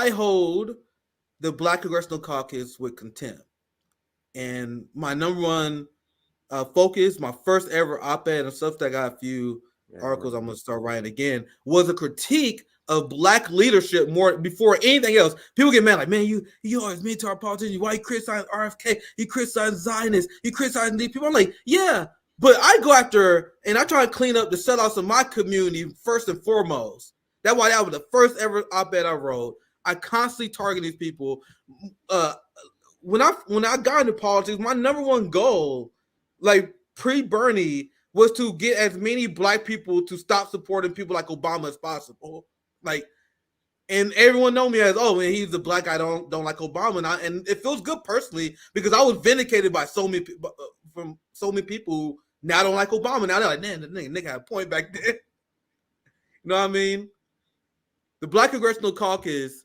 I hold the Black Congressional Caucus with contempt. And my number one focus, my first ever op-ed and stuff that got a few articles I'm going to start writing again, was a critique of Black leadership more before anything else. People get mad like, man, you always mean to our politicians. Why you criticize RFK? You criticize Zionists. You criticize these people. I'm like, yeah, but I go after and I try to clean up the sellouts of my community first and foremost. That's why that was the first ever op-ed I wrote. I constantly target these people. When I got into politics, my number one goal, like pre-Bernie, was to get as many Black people to stop supporting people like Obama as possible. Like, and everyone know me as, oh, man, he's the Black guy, don't like Obama, and it feels good personally because I was vindicated by so many from so many people who now don't like Obama. Now they're like, man, the nigga had a point back then. You know what I mean? The Black Congressional Caucus,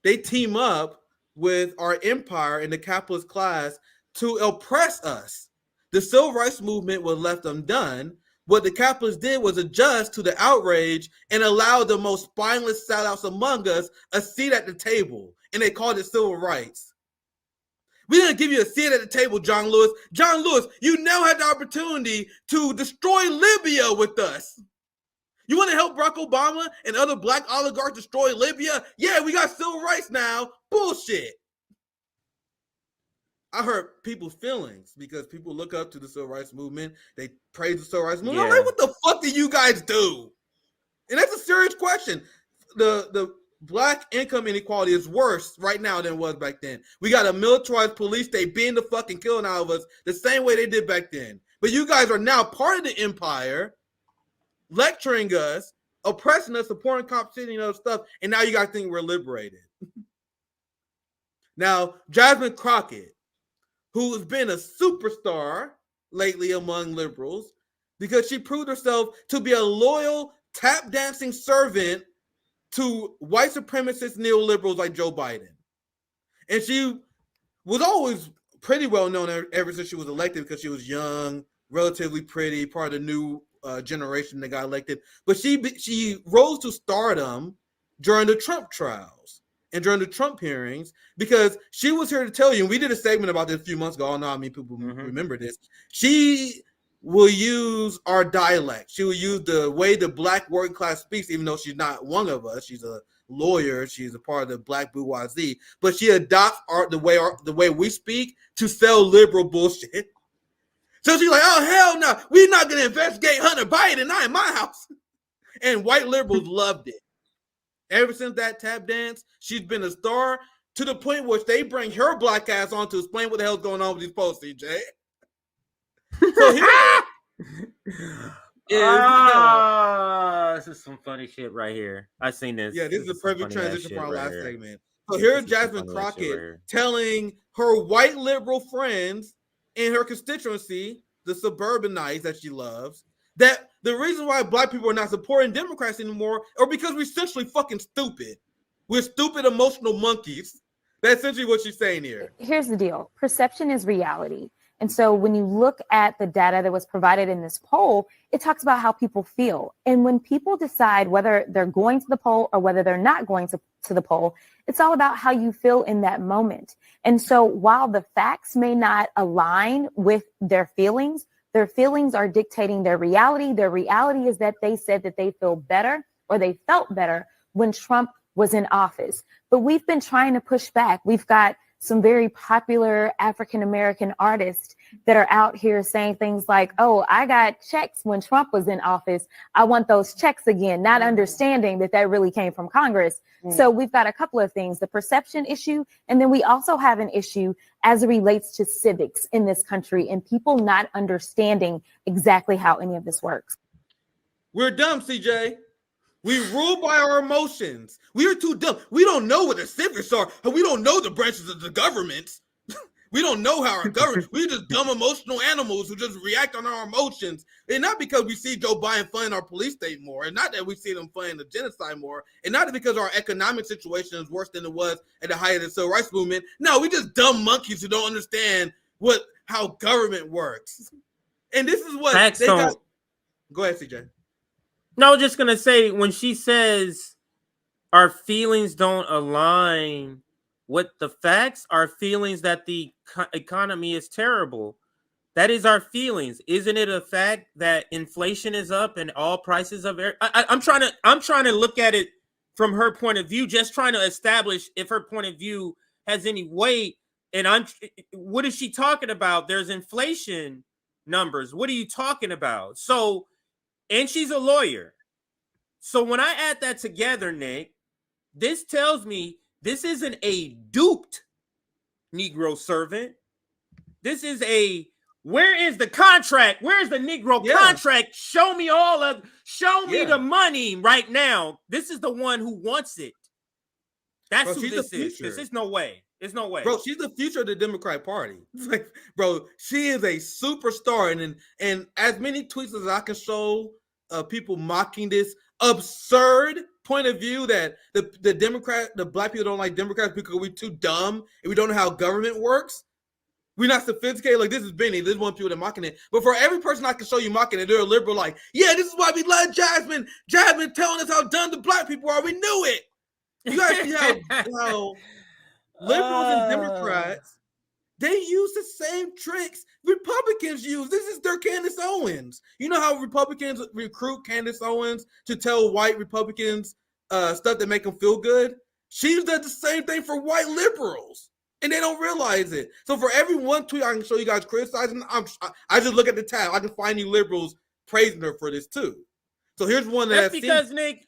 they team up with our empire and the capitalist class to oppress us. The civil rights movement was left undone. What the capitalists did was adjust to the outrage and allow the most spineless sellouts among us a seat at the table, and they called it civil rights. We didn't give you a seat at the table, John Lewis. John Lewis, you now had the opportunity to destroy Libya with us. You want to help Barack Obama and other Black oligarchs destroy Libya? Yeah, we got civil rights now. Bullshit. I hurt people's feelings because people look up to the civil rights movement. They praise the civil rights movement. Yeah. I'm like, what the fuck do you guys do? And that's a serious question. The Black income inequality is worse right now than it was back then. We got a militarized police state beating the fucking killing out of us the same way they did back then. But you guys are now part of the empire, lecturing us, oppressing us, supporting competition and other stuff, and now you guys think we're liberated. Now, Jasmine Crockett, who has been a superstar lately among liberals because she proved herself to be a loyal tap dancing servant to white supremacist neoliberals like Joe Biden. And she was always pretty well known ever since she was elected because she was young, relatively pretty, part of the new generation that got elected. But she rose to stardom during the Trump trials and during the Trump hearings, because she was here to tell you, and we did a segment about this a few months ago. I don't know how many people remember this. She will use our dialect. She will use the way the Black working class speaks, even though she's not one of us. She's a lawyer. She's a part of the Black bourgeoisie, but she adopts the way we speak to sell liberal bullshit. So she's like, oh, hell no, we're not going to investigate Hunter Biden, not in my house. And white liberals loved it. Ever since that tap dance, she's been a star to the point where they bring her Black ass on to explain what the hell's going on with these posts, CJ. So this is some funny shit right here. I seen this. Yeah, this is a perfect transition for our last segment. So here's Jasmine Crockett telling her white liberal friends in her constituency, the suburbanites that she loves, that the reason why Black people are not supporting Democrats anymore are because we're essentially fucking stupid. We're stupid emotional monkeys. That's essentially what she's saying here. Here's the deal. Perception is reality. And so when you look at the data that was provided in this poll, it talks about how people feel. And when people decide whether they're going to the poll or whether they're not going to the poll, it's all about how you feel in that moment. And so while the facts may not align with their feelings are dictating their reality. Their reality is that they said that they feel better or they felt better when Trump was in office. But we've been trying to push back. We've got some very popular African-American artists that are out here saying things like, oh, I got checks when Trump was in office. I want those checks again, not understanding that really came from Congress. So we've got a couple of things, the perception issue, and then we also have an issue as it relates to civics in this country and people not understanding exactly how any of this works. We're dumb, CJ. We rule by our emotions. We are too dumb. We don't know what the civics are. We don't know the branches of the government. We don't know how our government. We're just dumb emotional animals who just react on our emotions. And not because we see Joe Biden funding our police state more, and not that we see them funding the genocide more, and not because our economic situation is worse than it was at the height of the civil rights movement. No, we just dumb monkeys who don't understand how government works. And this is what Facts they got. Go ahead, CJ. No, I was just gonna say, when she says our feelings don't align with the facts. Our feelings that the economy is terrible. That is our feelings. Isn't it a fact that inflation is up and all prices of air? I'm trying to look at it from her point of view, just trying to establish if her point of view has any weight. And what is she talking about? There's inflation numbers. What are you talking about? So, and she's a lawyer. So when I add that together, Nick, this tells me this isn't a duped Negro servant. This is where is the contract? Where's the Negro contract? Show me me the money right now. This is the one who wants it. That's who this is. There's no way. There's no way. Bro, she's the future of the Democratic Party. Like, bro, she is a superstar. And as many tweets as I can show people mocking this absurd point of view that the black people don't like Democrats because we're too dumb and we don't know how government works. We're not sophisticated. Like, this is Benny. This is one people that mocking it. But for every person I can show you mocking it, they're a liberal. Like, yeah, this is why we love Jasmine. Jasmine telling us how dumb the black people are. We knew it. You guys see how liberals and Democrats, they use the same tricks Republicans use. This is their Candace Owens. You know how Republicans recruit Candace Owens to tell white Republicans stuff that make them feel good? She does the same thing for white liberals. And they don't realize it. So for every one tweet I can show you guys criticizing, I just look at the tab. I can find you liberals praising her for this too. So here's one that's because Nick.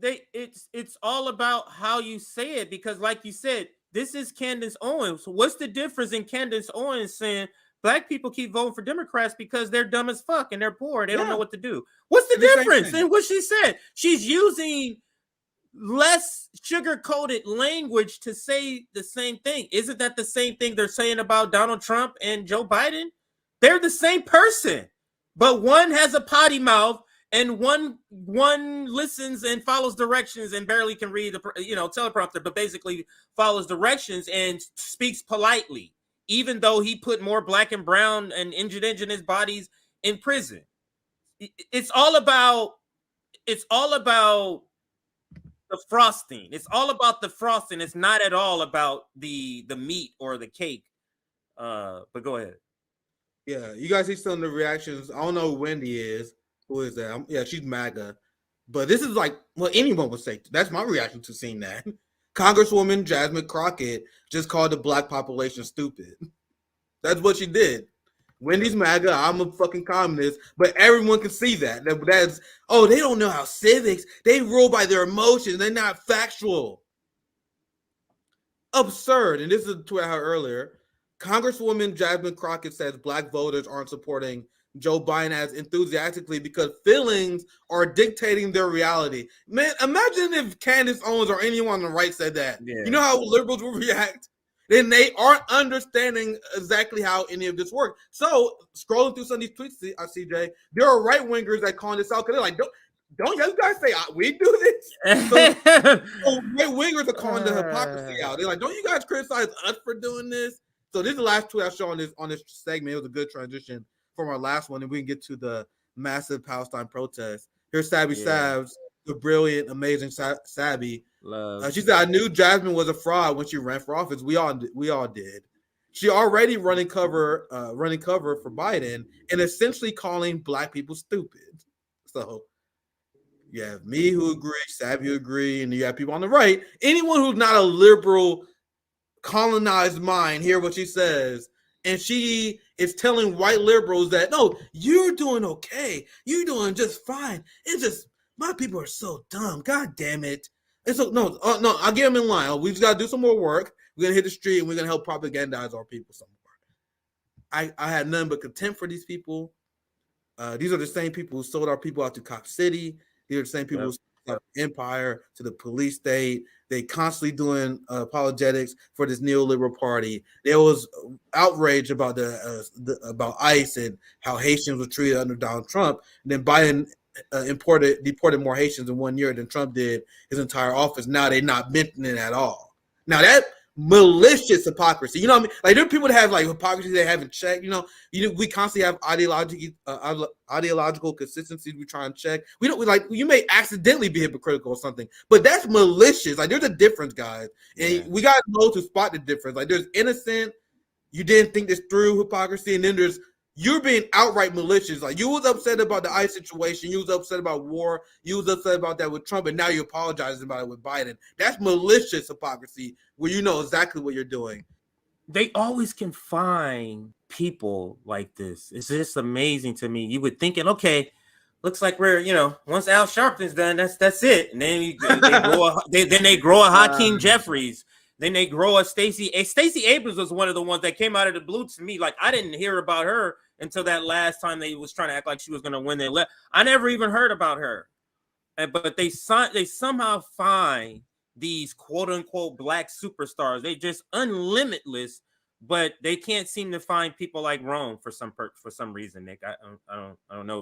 It's all about how you say it. Because like you said, this is Candace Owens. What's the difference in Candace Owens saying black people keep voting for Democrats because they're dumb as fuck and they're poor. They don't know what to do. What's the difference in what she said? She's using less sugar-coated language to say the same thing. Isn't that the same thing they're saying about Donald Trump and Joe Biden? They're the same person, but one has a potty mouth and one listens and follows directions and barely can read the teleprompter, but basically follows directions and speaks politely, even though he put more black and brown and indigenous bodies in prison. It's all about the frosting. It's all about the frosting. It's not at all about the meat or the cake. But go ahead. Yeah, you guys see some of the reactions. I don't know who Wendy is. Who is that? Yeah, she's MAGA. But this is like what anyone would say. That's my reaction to seeing that. Congresswoman Jasmine Crockett just called the black population stupid. That's what she did. Wendy's MAGA, I'm a fucking communist, but everyone can see that. That's, oh, they don't know how civics, they rule by their emotions, they're not factual. Absurd. And this is a tweet I heard earlier. Congresswoman Jasmine Crockett says black voters aren't supporting Joe Biden as enthusiastically because feelings are dictating their reality. Man, imagine if Candace Owens or anyone on the right said that. Yeah. You know how liberals will react? Then they aren't understanding exactly how any of this works. So scrolling through some of these tweets, CJ, there are right wingers that calling this out because they're like, don't you guys say we do this? So right wingers are calling the hypocrisy out. They're like, don't you guys criticize us for doing this? So this is the last tweet I show on this segment. It was a good transition from our last one, and we can get to the massive Palestine protest. Here's Sabby Sabs, the brilliant, amazing Sabby. She said, I knew Jasmine was a fraud when she ran for office. We all did. She already running cover for Biden and essentially calling black people stupid. So you have me who agree, Sabby who agree, and you have people on the right. Anyone who's not a liberal, colonized mind, hear what she says. And she is telling white liberals that, no, you're doing okay. You're doing just fine. It's just, my people are so dumb. God damn it. And so, no, I'll get them in line. We just got to do some more work. We're going to hit the street and we're going to help propagandize our people some more. I had nothing but contempt for these people. These are the same people who sold our people out to Cop City. These are the same people who sold our empire to the police state. They constantly doing apologetics for this neoliberal party. There was outrage about about ICE and how Haitians were treated under Donald Trump. And then Biden deported more Haitians in 1 year than Trump did his entire office. Now they're not mentioning it at all. Now that malicious hypocrisy. You know what I mean? Like there are people that have like hypocrisy they haven't checked. You know, we constantly have ideological consistencies we try and check. You may accidentally be hypocritical or something, but that's malicious. Like there's a difference, guys, and we gotta know to spot the difference. Like there's innocent, you didn't think this through hypocrisy, and then there's you're being outright malicious. Like you was upset about the ICE situation, you was upset about war, you was upset about that with Trump, and now you're apologizing about it with Biden. That's malicious hypocrisy, where you know exactly what you're doing. They always can find people like this. It's just amazing to me. You would thinking, okay, looks like we're, once Al Sharpton's done, that's it. And then they grow a Hakeem Jeffries. Then they grow a Stacey. Stacey Abrams was one of the ones that came out of the blue to me. Like I didn't hear about her until that last time they was trying to act like she was going to win. I never even heard about her. But they somehow find these quote unquote black superstars. They just unlimitless, but they can't seem to find people like Rome for some reason, Nick. I don't know.